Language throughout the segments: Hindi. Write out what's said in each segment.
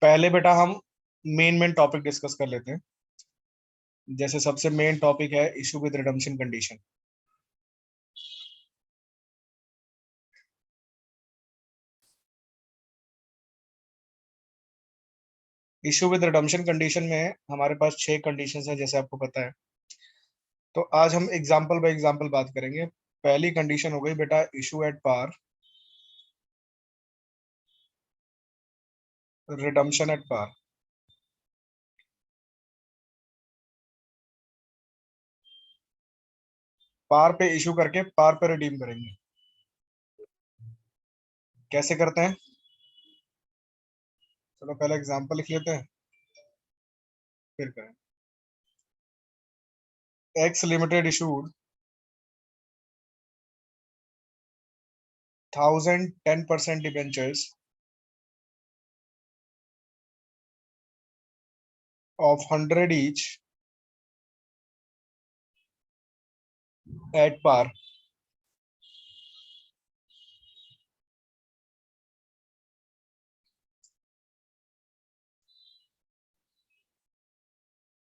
पहले बेटा हम मेन टॉपिक डिस्कस कर लेते हैं। जैसे सबसे मेन टॉपिक है issue with redemption condition. Issue with redemption condition में हमारे पास 6 कंडीशंस हैं, जैसे आपको पता है। तो आज हम एग्जांपल बाय एग्जांपल बात करेंगे। पहली कंडीशन हो गई बेटा issue at par, redemption at par. Par पे इशू करके पार पे रिडीम करेंगे। कैसे करते हैं? चलो पहले एग्जांपल लिख लेते हैं, फिर करें। X limited issued 1010% debentures of 100 each at par,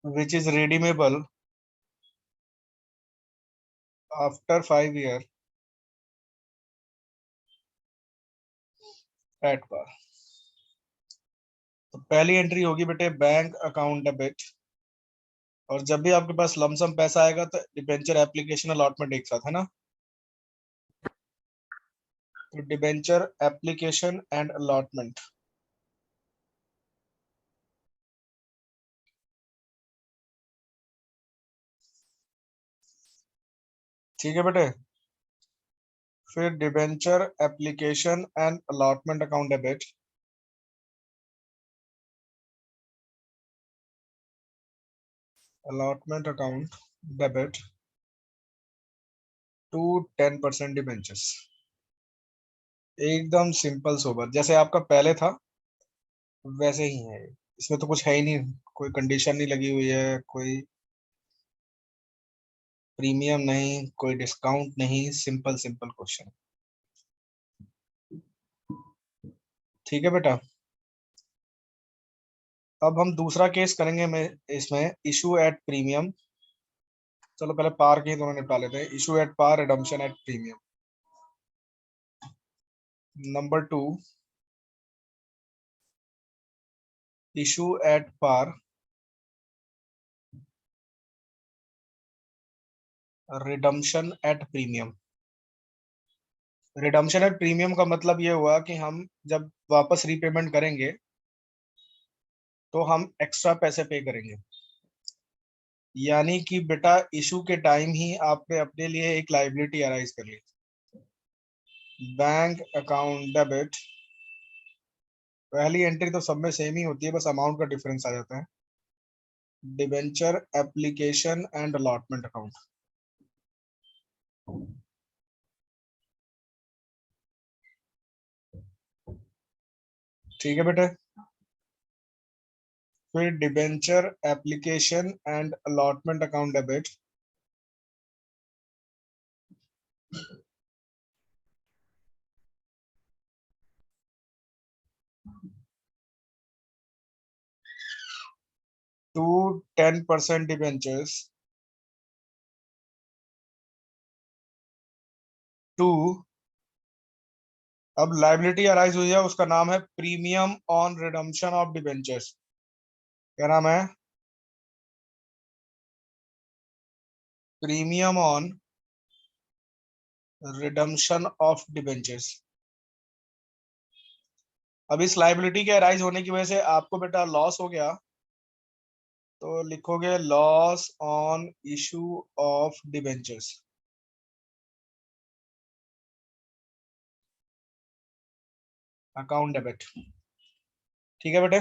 which is redeemable after 5 years at par। तो पहली एंट्री होगी बेटे बैंक अकाउंट डेबिट, और जब भी आपके पास लमसम पैसा आएगा तो डिबेंचर एप्लीकेशन अलॉटमेंट एक साथ है ना। तो डिबेंचर एप्लीकेशन एंड अलॉटमेंट। ठीक है बेटे। फिर debenture application and allotment account debit, allotment account debit to 10% debentures. एकदम सिंपल सोबर, जैसे आपका पहले था वैसे ही है। इसमें तो कुछ है ही नहीं, कोई कंडीशन नहीं लगी हुई है, कोई प्रीमियम नहीं, कोई डिस्काउंट नहीं, सिंपल सिंपल क्वेश्चन। ठीक है बेटा। अब हम दूसरा केस करेंगे मैं इसमें इशू एट प्रीमियम। चलो पहले पार के ही दोनों निपटा लेते हैं। Issue at par, redemption at premium. Number 2, issue at par, redemption at premium. Redemption at premium का मतलब ये हुआ कि हम जब वापस रीपेमेंट करेंगे तो हम एक्स्ट्रा पैसे पे करेंगे। यानी कि बेटा इशू के टाइम ही आपने अपने लिए एक लाइबिलिटी अराइज कर ली। बैंक अकाउंट डेबिट, पहली एंट्री तो सब में सेम ही होती है, बस अमाउंट का डिफरेंस आ जाता है। Debenture application and allotment account. ठीक है बेटे। फिर debenture application and allotment account debit, 10% debentures to, अब लाइबिलिटी अराइज हुई है, उसका नाम है premium on redemption of debentures. क्या नाम है? Premium on redemption of debentures. अब इस लाइबिलिटी के अराइज होने की वजह से आपको बेटा लॉस हो गया, तो लिखोगे loss on issue of debentures. Account debit. ठीक है बेटे।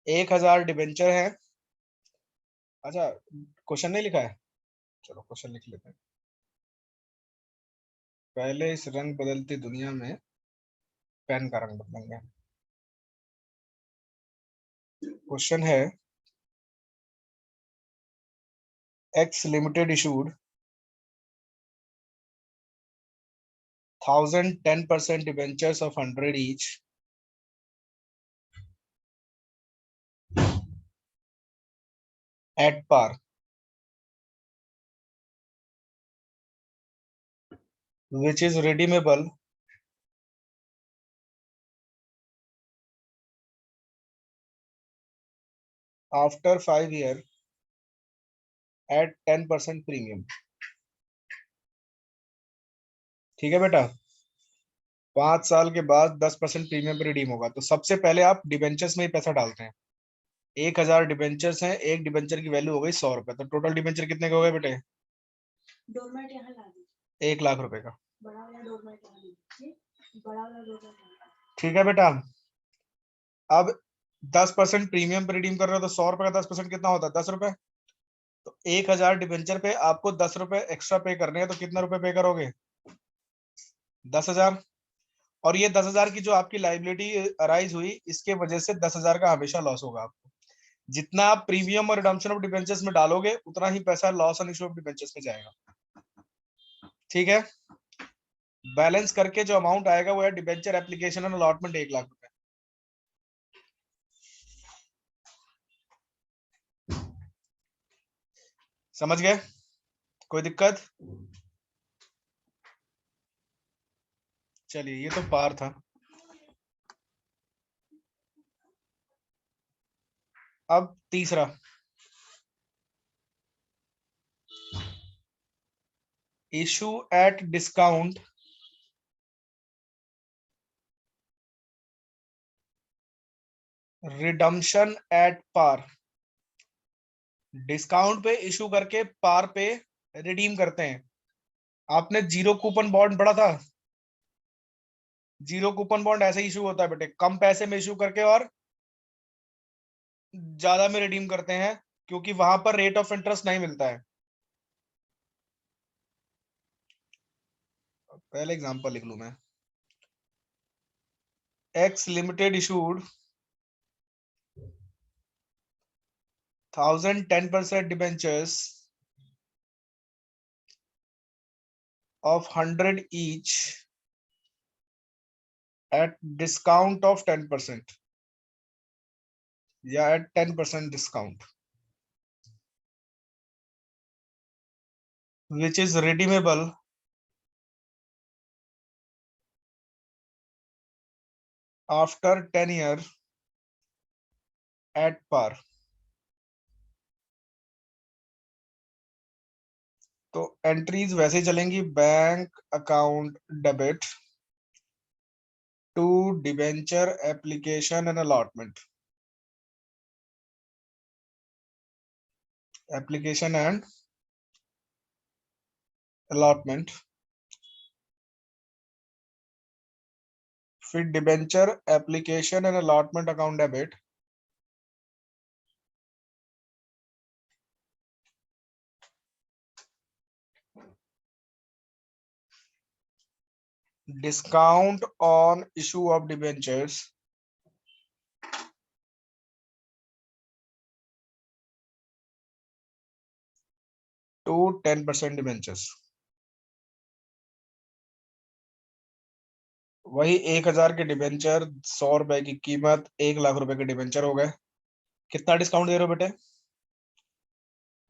1000 डिबेंचर है। अच्छा, क्वेश्चन नहीं लिखा है, चलो क्वेश्चन लिख लेते हैं। पहले इस रंग बदलती दुनिया में पेन का रंग बदलेंगे। क्वेश्चन है x limited issued 1010% debentures of 100 each at par, which is redeemable after 5 years at 10% premium। ठीक है बेटा, 5 साल के बाद 10% प्रीमियम पे रिडीम होगा। तो सबसे पहले आप डिबेंचर्स में ही पैसा डालते हैं। 1,000 डिबेंचर्स हैं, एक डिबेंचर की वैल्यू हो गई 100 रुपए, तो टोटल डिबेंचर कितने के हो गए बेटे? 1 लाख रुपए का। ठीक है बेटा, अब 10% प्रीमियम पे रिडीम कर रहे हो तो 100 रुपए का 10% कितना होता है? 10 रुपए। तो 1,000 डिबेंचर पे आपको 10 रुपए एक्स्ट्रा पे करने हैं, तो कितना रुपए पे करोगे? 10,000। और ये 10,000 की जो आपकी लाइबिलिटी अराइज हुई, इसके वजह से 10,000 का हमेशा लॉस होगा आपको। जितना आप प्रीमियम और रिडम्पशन ऑफ डिबेंचर्स में डालोगे, उतना ही पैसा loss on issue of debentures में जाएगा। ठीक है, बैलेंस करके जो अमाउंट आएगा वो है debenture application and allotment 1 lakh रुपए। समझ गए? कोई दिक्कत? चलिए, ये तो पार था। अब तीसरा, issue at discount redemption at par. Discount पे इशू करके पार पे रिडीम करते हैं। आपने जीरो कूपन बॉन्ड पढ़ा था? जीरो कूपन बॉन्ड ऐसे इशू होता है बेटे, कम पैसे में इशू करके और ज्यादा में रिडीम करते हैं, क्योंकि वहां पर रेट ऑफ इंटरेस्ट नहीं मिलता है। पहले एग्जांपल लिख लूं मैं। X limited issued 1,000 10% debentures of 100 each at discount of 10% या at 10% discount, which is redeemable after 10 years at par। तो एंट्रीज वैसे ही चलेंगी, bank account debit to debenture application and allotment, application and allotment, फिर debenture application and allotment account debit discount on issue of debentures to 10% debentures। वही 1,000 के डिबेंचर, 100 रुपए की कीमत, 1 लाख रुपए के डिबेंचर हो गए। कितना डिस्काउंट दे रहे हो बेटे?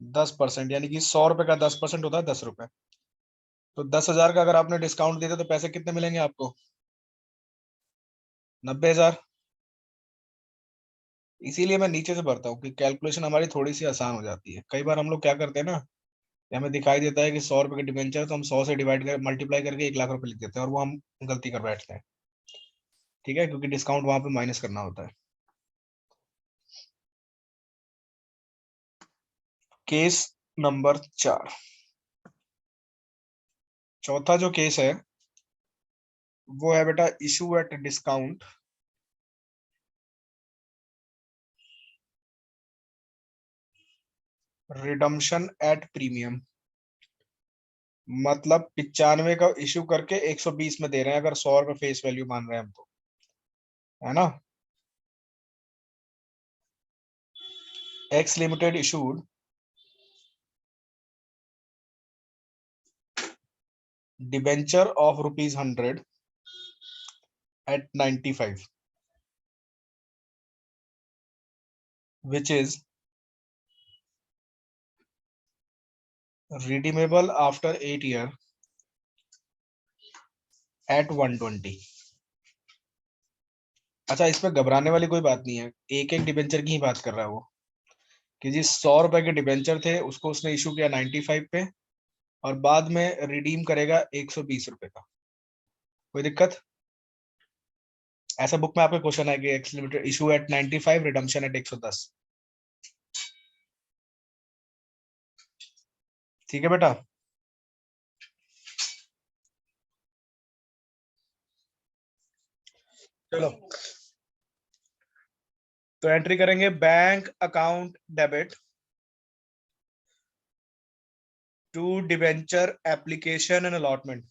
10%, यानी कि 100 रुपए का 10% होता है 10 रुपए। तो 10,000 का अगर आपने डिस्काउंट दिया तो पैसे कितने मिलेंगे आपको? 90,000। इसीलिए मैं नीचे से भरता हूँ कि कैलकुलेशन हमारी थोड़ी सी आसान हो जाती है। कई बार हम लोग क्या करते हैं ना, कि हमें दिखाई देता है कि 100 रुपए के डिबेंचर, तो हम 100 से डिवाइड कर मल्टीप्लाई करके 1 लाख रुपए लिख देते हैं, और वो हम गलती कर बैठते हैं। ठीक है, क्योंकि डिस्काउंट वहां पे माइनस करना होता है। केस नंबर 4, चौथा जो केस है वो है बेटा issue at discount redemption at premium. मतलब 95 का इशू करके 120 में दे रहे हैं, अगर 100 रुपए फेस वैल्यू मान रहे हैं हम तो, है ना। X limited issued debenture of ₹100 at 95, which is redeemable after 8 year at 120। अच्छा, इस पे घबराने वाली कोई बात नहीं है, एक एक डिबेंचर की ही बात कर रहा है वो, कि जी 100 रुपए के डिबेंचर थे, उसको उसने इशू किया 95 पे, और बाद में रिडीम करेगा 120 रुपए का। कोई दिक्कत? ऐसा बुक में आपका क्वेश्चन है कि X limited issue at 95, redemption at 110। ठीक है बेटा। चलो, तो एंट्री करेंगे bank account debit to debenture application and allotment.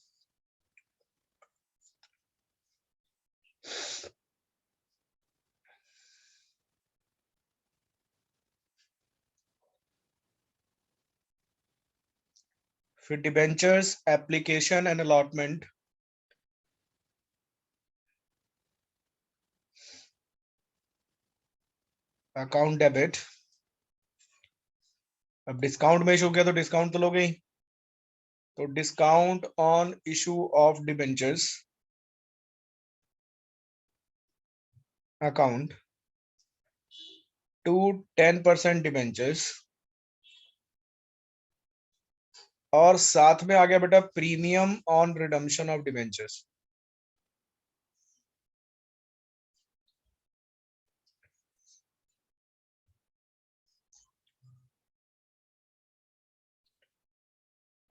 फिर debentures application and allotment, account debit. अब डिस्काउंट में इशू किया तो डिस्काउंट तो लोगे ही, तो discount on issue of debentures account to 10% debentures, और साथ में आ गया बेटा premium on redemption of debentures.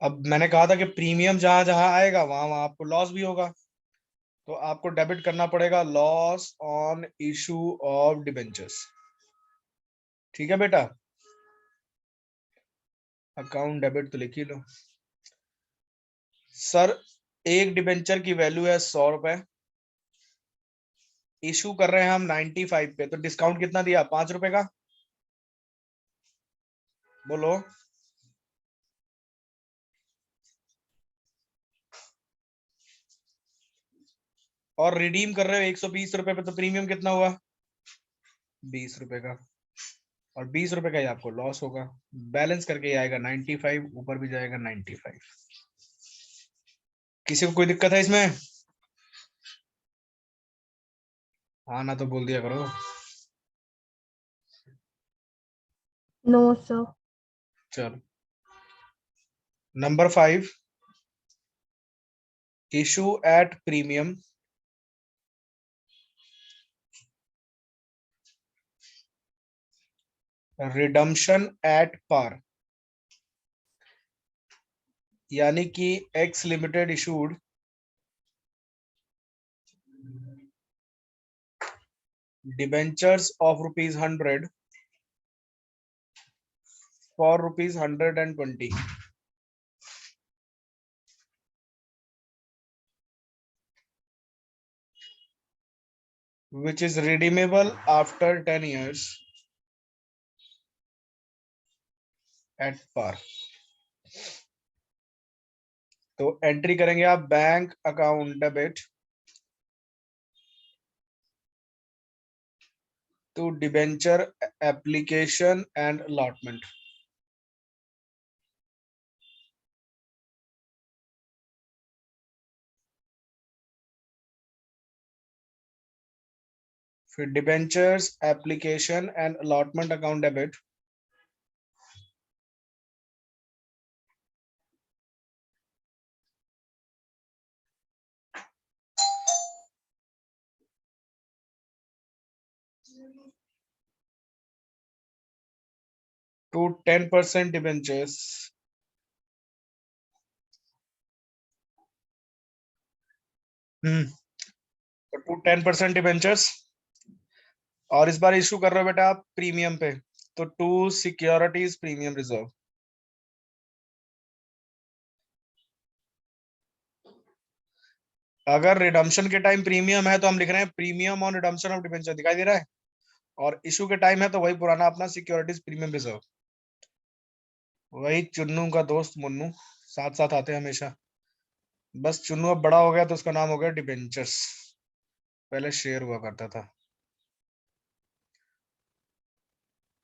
अब मैंने कहा था कि प्रीमियम जहां जहां आएगा वहां वहां आपको लॉस भी होगा, तो आपको डेबिट करना पड़ेगा loss on issue of debentures. ठीक है बेटा, अकाउंट डेबिट तो लिख ही लो। सर, एक डिबेंचर की वैल्यू है 100 रुपए, इशू कर रहे हैं हम 95 पे, तो डिस्काउंट कितना दिया? 5 रुपए का। बोलो। और रिडीम कर रहे हो 120 रुपए पे, तो प्रीमियम कितना हुआ? 20 रुपए का। और 20 रुपए का ही आपको लॉस होगा। बैलेंस करके ही आएगा 95, ऊपर भी जाएगा 95। किसी को कोई दिक्कत है इसमें? हाँ ना तो बोल दिया करो। No sir. चलो, number 5, issue at premium redemption at par, यानी कि X limited issued debentures of ₹100 for ₹120, which is redeemable after 10 years at par। तो एंट्री करेंगे आप bank account debit to debenture application and allotment. फिर debentures application and allotment account debit to 10% debentures तो टू 10% डिबेंचर्स, और इस बार इशू कर रहे हो बेटा आप प्रीमियम पे, तो टू सिक्योरिटीज प्रीमियम रिजर्व। अगर रिडम्पशन के टाइम प्रीमियम है तो हम लिख रहे हैं premium on redemption of debenture, दिखाई दे रहा है। और इशू के टाइम है तो वही पुराना अपना सिक्योरिटीज प्रीमियम रिजर्व। वही चुन्नू का दोस्त मुन्नू, साथ साथ आते हैं हमेशा। बस चुन्नू अब बड़ा हो गया तो उसका नाम हो गया डिबेंचर्स, पहले शेयर हुआ करता था,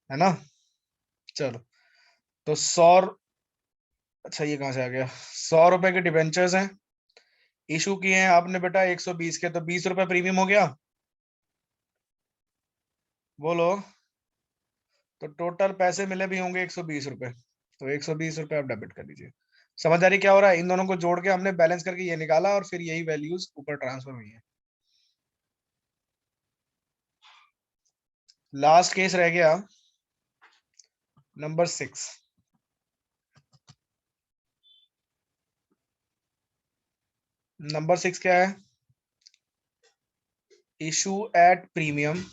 है ना। चलो, तो 100 अच्छा ये कहाँ से आ गया, 100 रुपए के डिबेंचर्स हैं, इशू किए हैं आपने बेटा 120 के, तो 20 रुपए प्रीमियम हो गया। बोलो, तो टोटल पैसे मिले भी होंगे 120 रुपए, तो 120 रुपए आप डेबिट कर लीजिए। समझ आ रही क्या हो रहा है, इन दोनों को जोड़ के हमने बैलेंस करके ये निकाला और फिर यही वैल्यूज ऊपर ट्रांसफर हुई है। लास्ट केस रह गया नंबर 6। नंबर 6 क्या है, issue at premium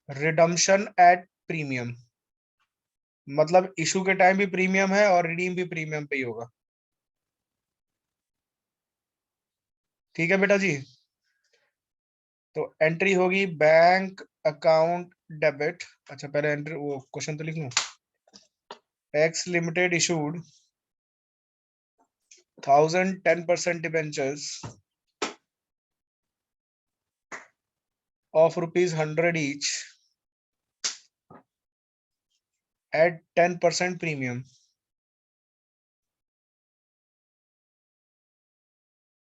redemption at premium, मतलब इशू के टाइम भी प्रीमियम है और रिडीम भी प्रीमियम पे ही होगा। ठीक है बेटा जी, तो एंट्री होगी बैंक अकाउंट डेबिट। अच्छा पहले एंट्री वो क्वेश्चन तो लिख लूं, tax limited issued 1010% debentures of ₹100 each at 10% premium,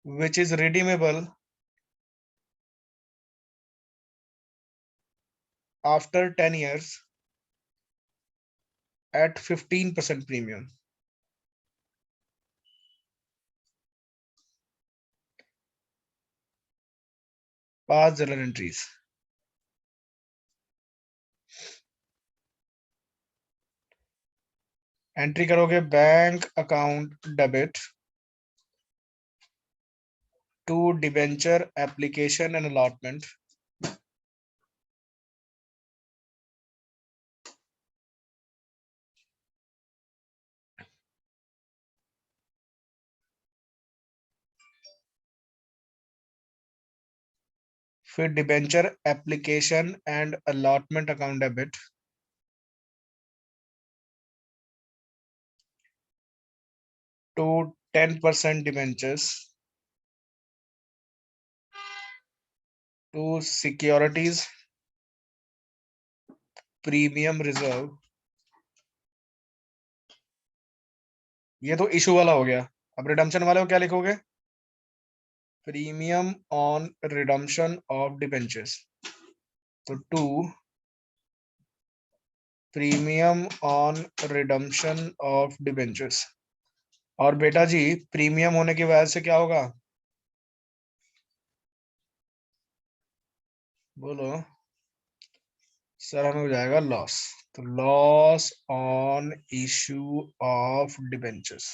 which is redeemable after 10 years at 15% premium. Past journal entries. Entry करोगे bank account debit to debenture application and allotment फिर debenture application and allotment account debit to 10% debentures to securities premium reserve. ये तो इशू वाला हो गया, अब रिडम्पशन वाले को क्या लिखोगे, premium on redemption of debentures, तो to premium on redemption of debentures. और बेटा जी प्रीमियम होने की वजह से क्या होगा, बोलो सर, हमें हो जाएगा लॉस, तो loss on issue of debentures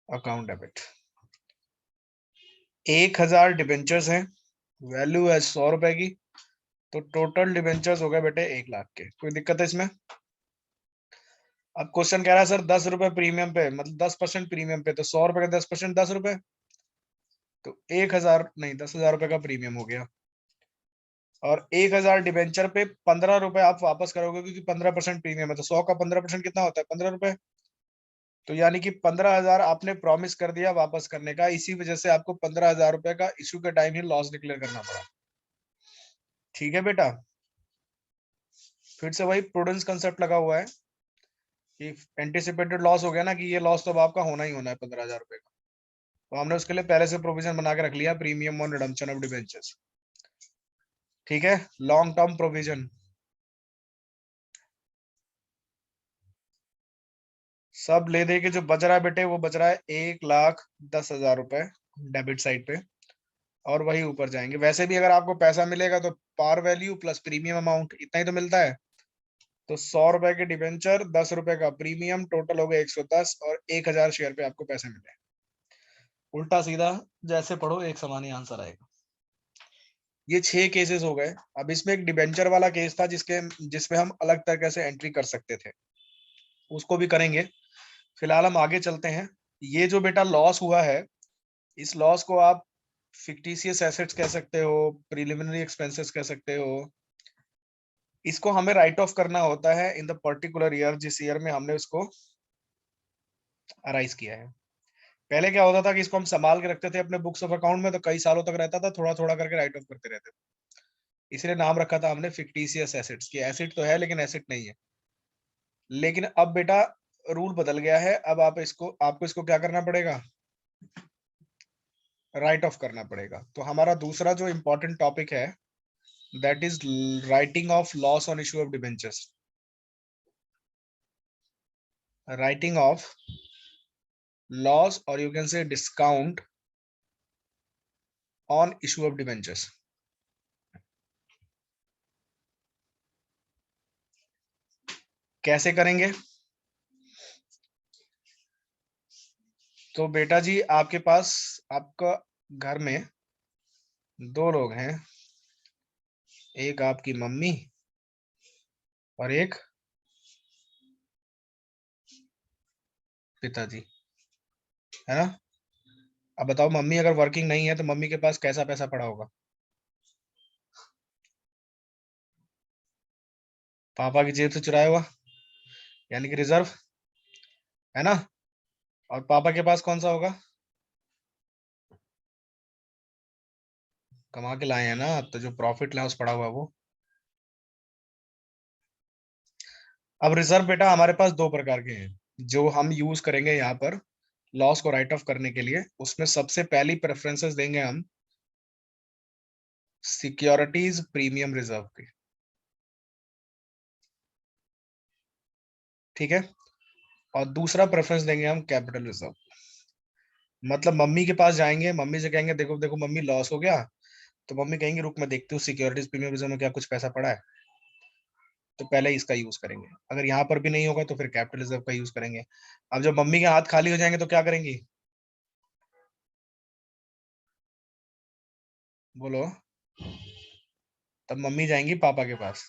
account debit. 1000 debentures हैं, वैल्यू है 100 रुपए की, तो टोटल डिबेंचर्स हो गए बेटे 1 लाख के। कोई दिक्कत है इसमें। अब क्वेश्चन कह रहा है सर 10 रुपए प्रीमियम पे, मतलब 10% प्रीमियम पे, तो 100 रुपए का 10% 10 रुपए, तो 1000 नहीं 10,000 रुपए का प्रीमियम हो गया। और 1000 डिबेंचर पे 15 रुपए आप वापस करोगे, क्योंकि 15% प्रीमियम है, तो 100 का 15% कितना होता है, 15 रुपए। तो यानी कि 15,000 आपने प्रॉमिस कर दिया वापस करने का, इसी वजह से आपको 15,000 रुपए का इशू के टाइम ही लॉस डिक्लेयर करना पड़ा। ठीक है बेटा, फिर से वही प्रूडेंस कंसेप्ट लगा हुआ है कि एंटिसिपेटेड लॉस हो गया ना, कि ये लॉस तो अब आपका होना ही होना है 15,000 रुपए का, तो हमने उसके लिए पहले से प्रोविजन बना के रख लिया, premium on redemption of debentures. ठीक है, लॉन्ग टर्म प्रोविजन। सब ले दे के जो बच रहा है बेटे, वो बच रहा है 1,10,000 रुपए डेबिट साइड पे, और वही ऊपर जाएंगे। वैसे भी अगर आपको पैसा मिलेगा तो par value plus premium amount इतना ही तो मिलता है, तो 100 रुपए के डिबेंचर 10 रुपए का प्रीमियम, टोटल हो गया 110, और 1,000 शेयर पे आपको पैसे मिले। उल्टा सीधा जैसे पढ़ो एक समान ही आंसर आएगा। ये 6 केसेस हो गए। अब इसमें एक डिबेंचर वाला केस था जिसमें हम अलग तरीके से एंट्री कर सकते थे, उसको भी करेंगे। फिलहाल हम आगे चलते हैं। ये जो बेटा लॉस हुआ है, इस लॉस को आप फिक्टिशियस एसेट्स कह सकते हो, प्रिलिमिनरी एक्सपेंसेस कह सकते हो। इसको हमें राइट ऑफ करना होता है इन द पर्टिकुलर ईयर, जिस ईयर में हमने उसको अराइज किया है। पहले क्या होता था कि इसको हम संभाल के रखते थे अपने बुक्स ऑफ अकाउंट में, तो कई सालों तक रहता था, थोड़ा थोड़ा करके राइट ऑफ करते रहते थे। इसलिए नाम रखा था हमने फिक्टिशियस एसेट्स की। एसेट तो है लेकिन एसेट नहीं है। लेकिन अब बेटा रूल बदल गया है, अब आपको इसको क्या करना पड़ेगा, राइट ऑफ करना पड़ेगा। तो हमारा दूसरा जो इंपॉर्टेंट टॉपिक है that is writing off loss on issue of debentures. Writing off loss और you can say discount on issue of debentures. कैसे करेंगे? तो बेटा जी आपके पास आपका घर में दो लोग हैं, एक आपकी मम्मी और एक पिताजी, है ना? अब बताओ मम्मी अगर वर्किंग नहीं है तो मम्मी के पास कैसा पैसा पड़ा होगा? पापा की जेब से चुराया हुआ, यानी कि रिजर्व, है ना? और पापा के पास कौन सा होगा? कमा के लाए हैं ना, तो जो प्रॉफिट लॉस पड़ा हुआ वो। अब रिजर्व बेटा हमारे पास दो प्रकार के हैं जो हम यूज करेंगे यहाँ पर लॉस को राइट ऑफ करने के लिए। उसमें सबसे पहली प्रेफरेंसेस देंगे हम सिक्योरिटीज प्रीमियम रिजर्व की, ठीक है? और दूसरा प्रेफरेंस देंगे हम कैपिटल रिजर्व। मतलब मम्मी के पास जाएंगे, मम्मी से कहेंगे देखो देखो मम्मी लॉस हो गया, तो मम्मी कहेंगे रुक मैं देखती हूँ सिक्योरिटीज प्रीमियम रिजर्व में क्या कुछ पैसा पड़ा है, तो पहले इसका यूज करेंगे। अगर यहाँ पर भी नहीं होगा तो फिर कैपिटल रिजर्व का यूज करेंगे। अब जब मम्मी के हाथ खाली हो जाएंगे तो क्या करेंगी, बोलो? तब मम्मी जाएंगी पापा के पास।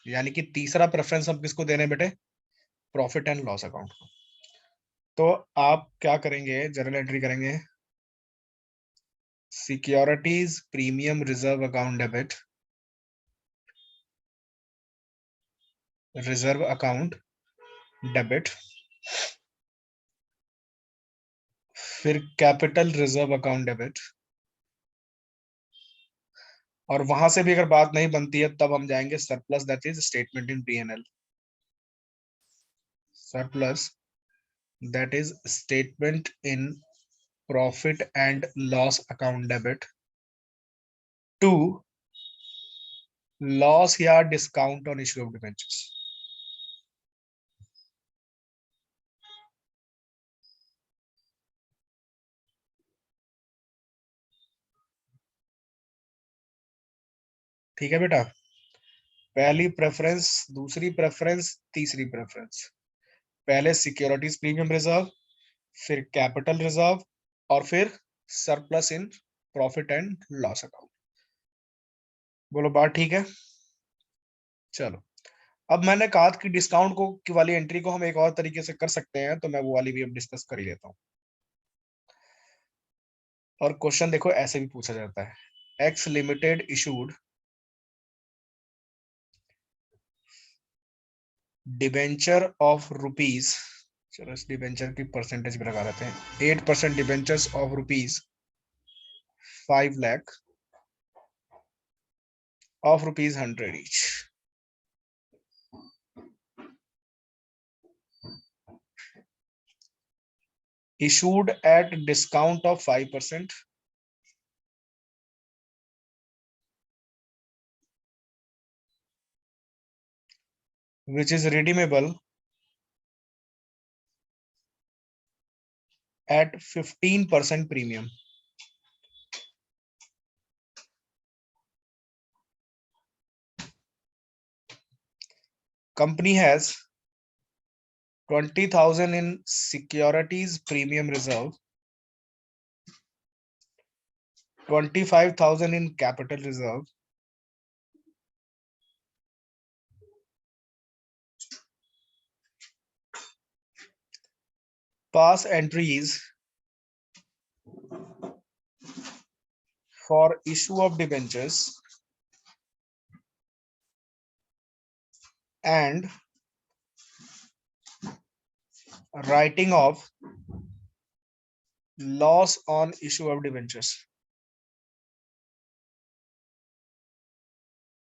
यानी कि तीसरा प्रेफरेंस हम किसको दे रहे हैं बेटे, प्रॉफिट एंड लॉस अकाउंट को। तो आप क्या करेंगे, जर्नल एंट्री करेंगे securities premium reserve account debit, reserve account debit, फिर कैपिटल रिजर्व अकाउंट डेबिट। और वहां से भी अगर बात नहीं बनती है तब हम जाएंगे surplus, that is statement in PNL. Surplus that is statement in profit and loss account debit to loss या discount on issue of debentures. ठीक है बेटा, पहली प्रेफरेंस, दूसरी प्रेफरेंस, तीसरी प्रेफरेंस। पहले सिक्योरिटीज प्रीमियम रिजर्व, फिर कैपिटल रिजर्व, और फिर surplus in profit and loss account. बोलो बात ठीक है? चलो, अब मैंने कहा कि डिस्काउंट को की वाली एंट्री को हम एक और तरीके से कर सकते हैं, तो मैं वो वाली भी अब डिस्कस कर ही लेता हूँ। और क्वेश्चन देखो ऐसे भी पूछा जाता है, x limited issued debenture of rupees, चलो इस डिबेंचर की परसेंटेज भी लगा लेते हैं, 8% debentures of rupees 5 lakh of rupees 100 each, issued at discount of 5%, which is redeemable at 15% premium. Company has 20,000 in securities premium reserve, 25,000 in capital reserve, pass entries for issue of debentures and writing of loss on issue of debentures.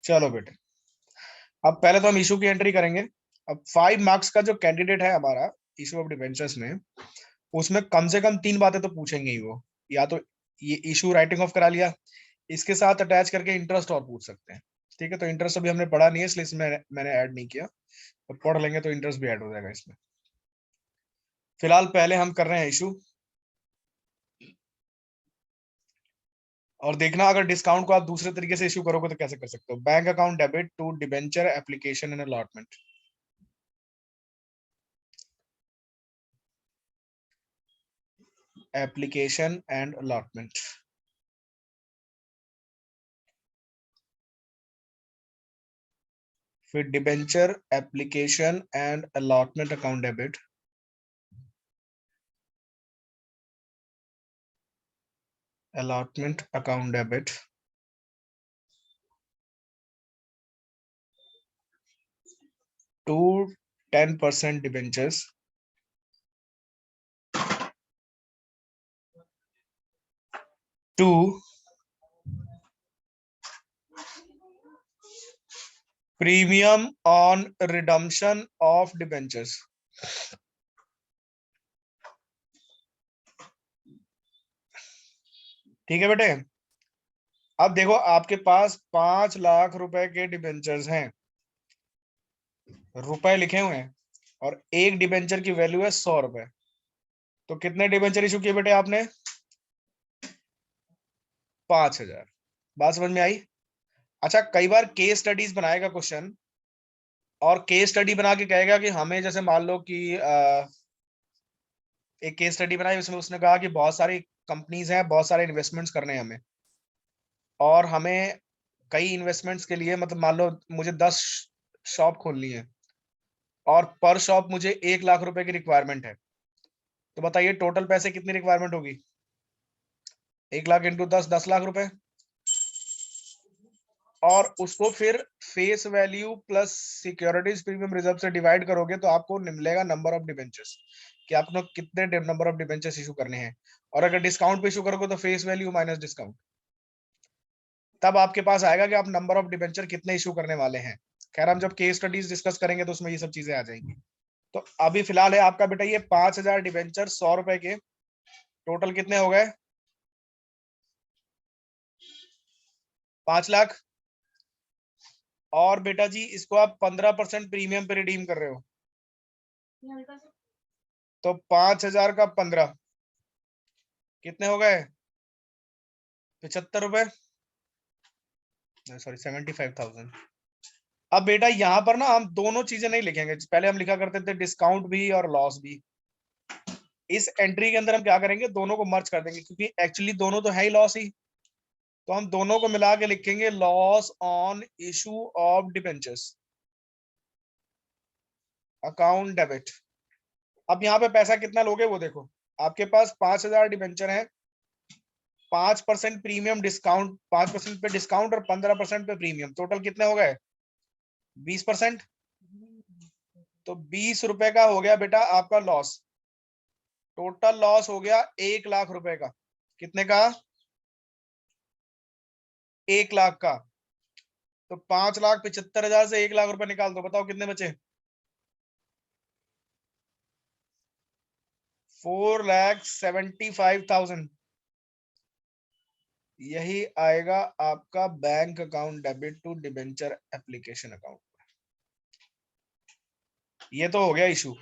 चलो बेटे, अब पहले तो हम इशू की एंट्री करेंगे। अब 5 मार्क्स का जो कैंडिडेट है हमारा इशू ऑफ डिबेंचर्स में, उसमें कम से कम 3 बातें तो पूछेंगे ही वो। या तो ये इशू राइटिंग ऑफ करा लिया, इसके साथ अटैच करके इंटरेस्ट और पूछ सकते हैं। ठीक है, तो इंटरेस्ट अभी हमने पढ़ा नहीं है, इसलिए इसमें मैंने ऐड नहीं किया, तो पढ़ लेंगे तो इंटरेस्ट भी ऐड हो जाएगा इसमें। फिलहाल पहले हम कर रहे हैं इशू, और देखना अगर डिस्काउंट को आप दूसरे तरीके से इशू करोगे तो कैसे कर सकते हो। Bank account debit to debenture application and allotment. Application and allotment, फिर debenture application and allotment account debit, allotment account debit, to 10% debentures, to premium on redemption of debentures। ठीक है बेटे, अब देखो आपके पास 5 लाख रुपए के डिबेंचर्स हैं, रुपए लिखे हुए हैं, और एक डिबेंचर की वैल्यू है 100 रुपए। तो कितने डिबेंचर इशू किए बेटे आपने? 5000। बात समझ में आई? अच्छा, कई बार केस स्टडीज बनाएगा क्वेश्चन, और केस स्टडी बना के कहेगा कि हमें, जैसे मान लो कि एक केस स्टडी बनाई, उसमें उसने कहा कि बहुत सारी कंपनीज हैं, बहुत सारे इन्वेस्टमेंट्स करने हैं हमें, और हमें कई इन्वेस्टमेंट्स के लिए, मतलब मान लो मुझे 10 शॉप खोलनी है, और पर शॉप मुझे 1 लाख रुपए की रिक्वायरमेंट है। तो बताइए टोटल पैसे कितनी रिक्वायरमेंट होगी? 1 लाख इंटू 10, 10 लाख रुपए। और उसको फिर face value plus securities premium reserve से डिवाइड करोगे तो आपको मिलेगा नंबर ऑफ डिबेंचर्स, कि आपको कितने नंबर ऑफ डिबेंचर्स इशू करने हैं। और अगर डिस्काउंट पे इशू करोगे तो फेस वैल्यू माइनस डिस्काउंट, तब आपके पास आएगा कि आप नंबर ऑफ डिबेंचर कितने इशू करने वाले हैं। खैर, हम जब केस स्टडीज डिस्कस करेंगे तो उसमें ये सब चीजें आ जाएंगी। तो अभी फिलहाल है आपका बेटा ये 5000 डिबेंचर 100 रुपए के, टोटल कितने हो गए? 5 लाख। और बेटा जी इसको आप 15% प्रीमियम पे रिडीम कर रहे हो, तो 5000 का 15 कितने हो गए? 75 रुपए, सॉरी 75,000। अब बेटा यहाँ पर ना हम दोनों चीजें नहीं लिखेंगे, पहले हम लिखा करते थे डिस्काउंट भी और लॉस भी। इस एंट्री के अंदर हम क्या करेंगे, दोनों को मर्ज कर देंगे, क्योंकि एक्चुअली दोनों तो है ही लॉस ही। तो हम दोनों को मिला के लिखेंगे loss on issue of debentures account debit. अब यहाँ पे पैसा कितना लोगे वो देखो, आपके पास 5000 डिबेंचर है, 5% प्रीमियम डिस्काउंट, 5% पे डिस्काउंट और 15% पे प्रीमियम, टोटल कितने हो गए? 20%। तो 20 रुपए का हो गया बेटा आपका लॉस। टोटल लॉस हो गया 1 लाख रुपए का। कितने का? 1 लाख का। तो 5,75,000 से 1 लाख रुपए निकाल दो, बताओ कितने बचे? 4,75,000। यही आएगा आपका bank account debit to debenture application account. ये तो हो गया इशू।